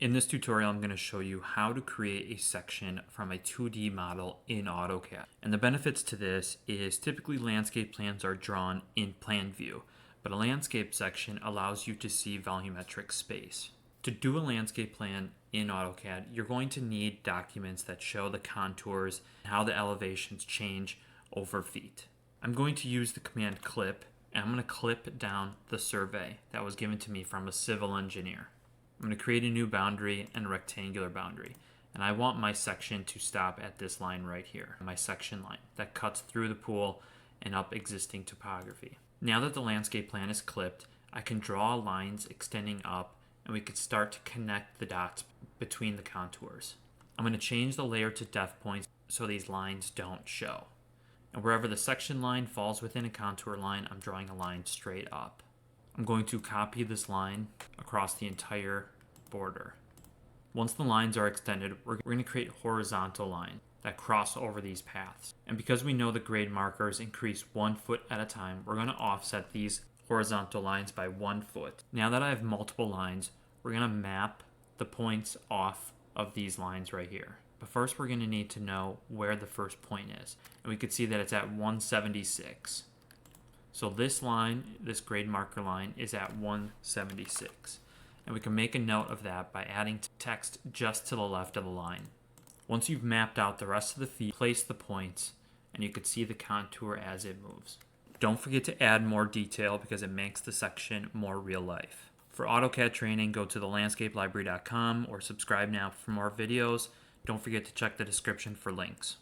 In this tutorial, I'm going to show you how to create a section from a 2D model in AutoCAD. And the benefits to this is typically landscape plans are drawn in plan view, but a landscape section allows you to see volumetric space. To do a landscape plan in AutoCAD, you're going to need documents that show the contours and how the elevations change over feet. I'm going to use the command clip, and I'm going to clip down the survey that was given to me from a civil engineer. I'm going to create a new boundary and a rectangular boundary. And I want my section to stop at this line right here, my section line that cuts through the pool and up existing topography. Now that the landscape plan is clipped, I can draw lines extending up and we could start to connect the dots between the contours. I'm going to change the layer to depth points so these lines don't show. And wherever the section line falls within a contour line, I'm drawing a line straight up. I'm going to copy this line across the entire border. Once the lines are extended, we're going to create horizontal lines that cross over these paths. And because we know the grade markers increase 1 foot at a time, we're going to offset these horizontal lines by 1 foot. Now that I have multiple lines, we're going to map the points off of these lines right here. But first we're going to need to know where the first point is. And we can see that it's at 176. So this line, this grade marker line, is at 176. And we can make a note of that by adding text just to the left of the line. Once you've mapped out the rest of the feet, place the points, and you can see the contour as it moves. Don't forget to add more detail because it makes the section more real life. For AutoCAD training, go to thelandscapelibrary.com or subscribe now for more videos. Don't forget to check the description for links.